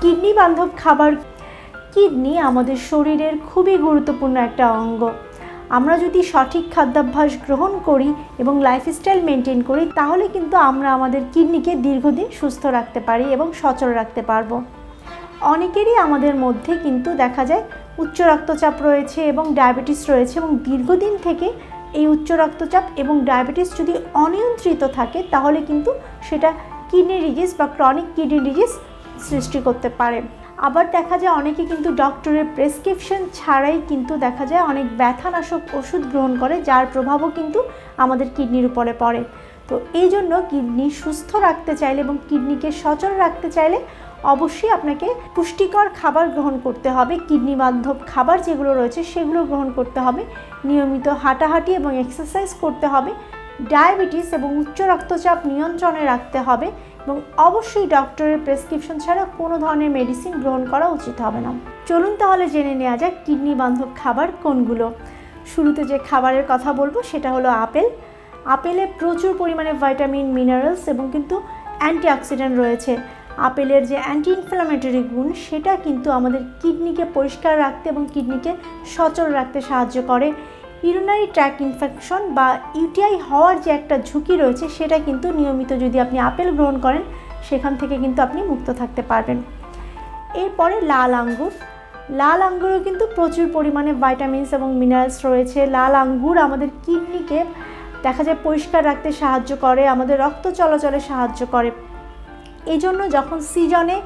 Kidney বান্ধব খাবার। Kidney আমাদের শরীরের খুবই গুরুত্বপূর্ণ একটা অঙ্গ। আমরা যদি সঠিক খাদ্যাভ্যাস গ্রহণ করি এবং লাইফস্টাইল মেনটেন করি তাহলে কিন্তু আমরা আমাদের কিডনিকে দীর্ঘদিন সুস্থ রাখতে পারি এবং সচল রাখতে পারবো। অনেকেরই আমাদের মধ্যে কিন্তু দেখা যায় উচ্চ রক্তচাপ রয়েছে এবং ডায়াবেটিস রয়েছে, এবং দীর্ঘদিন থেকে এই উচ্চ রক্তচাপ এবং ডায়াবেটিস যদি অনিয়ন্ত্রিত থাকে তাহলে কিন্তু সেটা কিডনি ডিজিজ বা ক্রনিক কিডনি ডিজিজ সৃষ্টি করতে পারে। আবার দেখা যায় অনেকে কিন্তু ডক্টরের প্রেসক্রিপশন ছাড়াই কিন্তু দেখা যায় অনেক ব্যথানাশক ওষুধ গ্রহণ করে, যার প্রভাবও কিন্তু আমাদের কিডনির উপরে পড়ে। তো এই জন্য কিডনি সুস্থ রাখতে চাইলে এবং কিডনিকে সচল রাখতে চাইলে অবশ্যই আপনাকে পুষ্টিকর খাবার গ্রহণ করতে হবে। কিডনি বান্ধব খাবার যেগুলো রয়েছে সেগুলো গ্রহণ করতে হবে, নিয়মিত হাঁটাহাঁটি এবং এক্সারসাইজ করতে হবে, ডায়াবেটিস এবং উচ্চ রক্তচাপ নিয়ন্ত্রণে রাখতে হবে, এবং অবশ্যই ডক্টরের প্রেসক্রিপশন ছাড়া কোনো ধরনের মেডিসিন গ্রহণ করা উচিত হবে না। চলুন তাহলে জেনে নেওয়া যাক কিডনি বান্ধব খাবার কোনগুলো। শুরুতে যে খাবারের কথা বলবো সেটা হলো আপেল। আপেলে প্রচুর পরিমাণে ভাইটামিন, মিনারেলস এবং কিন্তু অ্যান্টিঅক্সিডেন্ট রয়েছে। আপেলের যে অ্যান্টি ইনফ্ল্যামেটরি গুণ সেটা কিন্তু আমাদের কিডনিকে পরিষ্কার রাখতে এবং কিডনিকে সচল রাখতে সাহায্য করে। ইউরিনারি ট্র্যাক্ট ইনফেকশন বা ইউটিআই হওয়ার যে একটা ঝুঁকি রয়েছে সেটা কিন্তু নিয়মিত যদি আপনি আপেল গ্রহণ করেন সেখান থেকে কিন্তু আপনি মুক্ত থাকতে পারবেন। এরপরে লাল আঙ্গুর। লাল আঙ্গুরও কিন্তু প্রচুর পরিমাণে ভাইটামিনস এবং মিনারেলস রয়েছে। লাল আঙ্গুর আমাদের কিডনিকে দেখা যায় পরিষ্কার রাখতে সাহায্য করে, আমাদের রক্ত চলাচলে সাহায্য করে। এই জন্য যখন সিজনে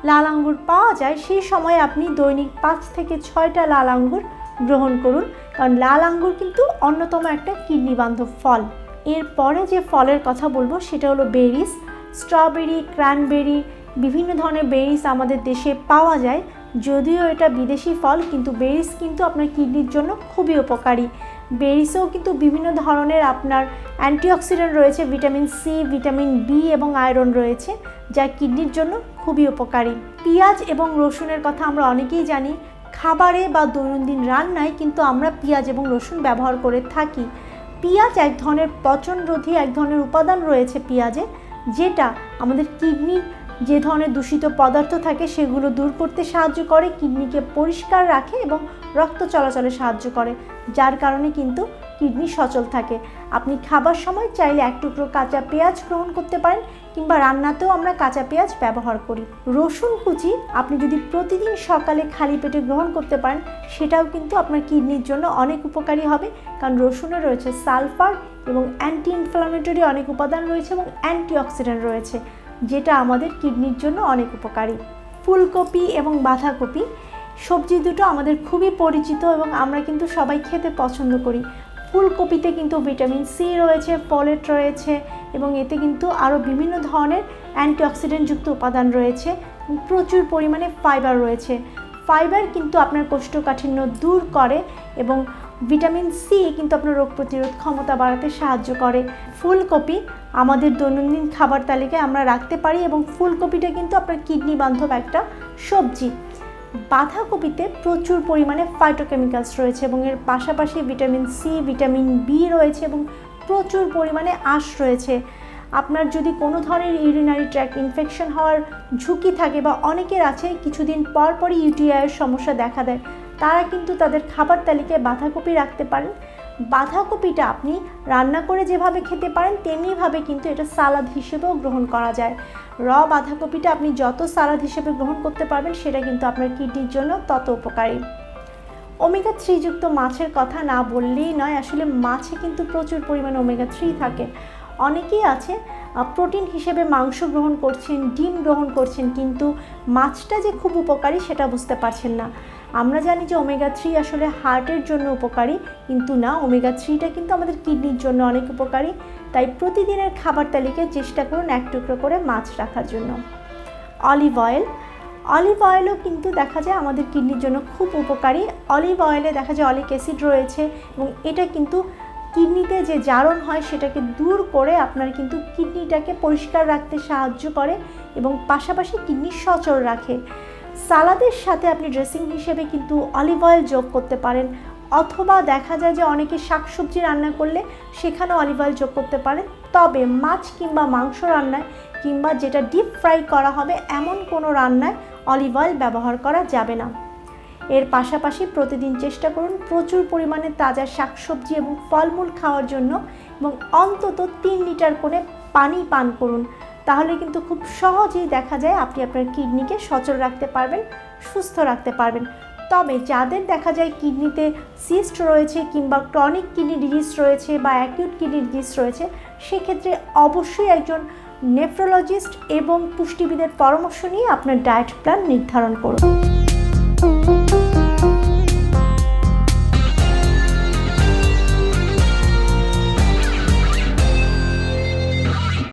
লাল আঙ্গুর পাওয়া যায় সেই সময় আপনি দৈনিক 5 থেকে 6টা লাল আঙ্গুর গ্রহণ করুন, কারণ লাল আঙ্গুর কিন্তু অন্যতম একটা কিডনি বান্ধব ফল। এরপরে যে ফলের কথা বলবো সেটা হলো বেরিস। স্ট্রবেরি, ক্র্যানবেরি, বিভিন্ন ধরনের বেরিস আমাদের দেশে পাওয়া যায়। যদিও এটা বিদেশি ফল, কিন্তু বেরিস কিন্তু আপনার কিডনির জন্য খুবই উপকারী। বেরিসেও কিন্তু বিভিন্ন ধরনের আপনার অ্যান্টিঅক্সিডেন্ট রয়েছে, ভিটামিন সি, ভিটামিন বি এবং আয়রন রয়েছে, যা কিডনির জন্য খুবই উপকারী। পেঁয়াজ এবং রসুনের কথা আমরা অনেকেই জানি। খাবারে বা দৈনন্দিন রান্নায় কিন্তু আমরা পেঁয়াজ এবং রসুন ব্যবহার করে থাকি। পেঁয়াজ এক ধরনের পচনরোধী এক ধরনের উপাদান রয়েছে পেঁয়াজে, যেটা আমাদের কিডনির যে ধরনের দূষিত পদার্থ থাকে সেগুলো দূর করতে সাহায্য করে, কিডনিকে পরিষ্কার রাখে এবং রক্ত চলাচলে সাহায্য করে, যার কারণে কিন্তু কিডনি সচল থাকে। আপনি খাবার সময় চাইলে এক টুকরো কাঁচা পেঁয়াজ গ্রহণ করতে পারেন, কিংবা রান্নাতেও আমরা কাঁচা পেঁয়াজ ব্যবহার করি। রসুন কুচি আপনি যদি প্রতিদিন সকালে খালি পেটে গ্রহণ করতে পারেন সেটাও কিন্তু আপনার কিডনির জন্য অনেক উপকারী হবে, কারণ রসুনে রয়েছে সালফার এবং অ্যান্টি ইনফ্ল্যামেটরি অনেক উপাদান রয়েছে এবং অ্যান্টিঅক্সিডেন্ট রয়েছে, যেটা আমাদের কিডনির জন্য অনেক উপকারী। ফুলকপি এবং বাঁধাকপি সবজি দুটো আমাদের খুবই পরিচিত এবং আমরা কিন্তু সবাই খেতে পছন্দ করি। ফুলকপিতে কিন্তু ভিটামিন সি রয়েছে, ফলেট রয়েছে এবং এতে কিন্তু আরও বিভিন্ন ধরনের অ্যান্টিঅক্সিডেন্টযুক্ত উপাদান রয়েছে, প্রচুর পরিমাণে ফাইবার রয়েছে। ফাইবার কিন্তু আপনার কোষ্ঠকাঠিন্য দূর করে এবং ভিটামিন সি কিন্তু আপনার রোগ প্রতিরোধ ক্ষমতা বাড়াতে সাহায্য করে। ফুলকপি আমাদের দৈনন্দিন খাবার তালিকায় আমরা রাখতে পারি এবং ফুলকপিটা কিন্তু আপনার কিডনি বান্ধব একটা সবজি। বাঁধাকপিতে প্রচুর পরিমাণে ফাইটোকেমিক্যালস রয়েছে এবং এর পাশাপাশি ভিটামিন সি, ভিটামিন বি রয়েছে এবং প্রচুর পরিমাণে আঁশ রয়েছে। আপনার যদি কোনো ধরনের ইউরিনারি ট্র্যাক্ট ইনফেকশন হওয়ার ঝুঁকি থাকে বা অনেকের আছে কিছুদিন পর পরই ইউটিআইয়ের সমস্যা দেখা দেয়, তারা কিন্তু তাদের খাবার তালিকায় বাঁধাকপি রাখতে পারেন। বাঁধাকপিটা আপনি রান্না করে যেভাবে খেতে পারেন তেমনিভাবে কিন্তু এটা সালাদ হিসেবেও গ্রহণ করা যায়। বাঁধাকপিটা আপনি যত সালাদ হিসেবে গ্রহণ করতে পারবেন সেটা কিন্তু আপনার কিডনির জন্য তত উপকারী। ওমেগা 3 যুক্ত মাছের কথা না বললেই নয়, আসলে মাছে কিন্তু প্রচুর পরিমাণে ওমেগা 3 থাকে। অনেকেই আছে প্রোটিন হিসেবে মাংস গ্রহণ করছেন, ডিম গ্রহণ করছেন, কিন্তু মাছটা যে খুব উপকারী সেটা বুঝতে পারছেন না। আমরা জানি যে ওমেগা 3 আসলে হার্টের জন্য উপকারী, কিন্তু না, ওমেগা 3টা কিন্তু আমাদের কিডনির জন্য অনেক উপকারী। তাই প্রতিদিনের খাবার তালিকায় চেষ্টা করুন এক টুকরো করে মাছ রাখার জন্য। অলিভ অয়েলও কিন্তু দেখা যায় আমাদের কিডনির জন্য খুব উপকারী। অলিভ অয়েলে দেখা যায় অলিক অ্যাসিড রয়েছে এবং এটা কিন্তু কিডনিতে যে জারণ হয় সেটাকে দূর করে আপনার কিন্তু কিডনিটাকে পরিষ্কার রাখতে সাহায্য করে এবং পাশাপাশি কিডনি সচল রাখে। সালাদের সাথে আপনি ড্রেসিং হিসেবে কিন্তু অলিভ অয়েল যোগ করতে পারেন, অথবা দেখা যায় যে অনেকে শাকসবজি রান্না করলে সেখানেও অলিভ অয়েল যোগ করতে পারেন। তবে মাছ কিংবা মাংস রান্নায় কিংবা যেটা ডিপ ফ্রাই করা হবে এমন কোনো রান্নায় অলিভ অয়েল ব্যবহার করা যাবে না। এর পাশাপাশি প্রতিদিন চেষ্টা করুন প্রচুর পরিমাণে তাজা শাকসবজি এবং ফলমূল খাওয়ার জন্য এবং অন্তত 3 লিটার করে পানি পান করুন। তাহলে কিন্তু খুব সহজেই দেখা যায় আপনি আপনার কিডনিকে সচল রাখতে পারবেন, সুস্থ রাখতে পারবেন। তবে যাদের দেখা যায় কিডনিতে সিস্ট রয়েছে কিংবা ক্রনিক কিডনি ডিজিজ রয়েছে বা অ্যাকিউট কিডনি ডিজিজ রয়েছে, সেক্ষেত্রে অবশ্যই একজন নেফ্রোলজিস্ট এবং পুষ্টিবিদের পরামর্শ নিয়ে আপনার ডায়েট প্ল্যান নির্ধারণ করুন।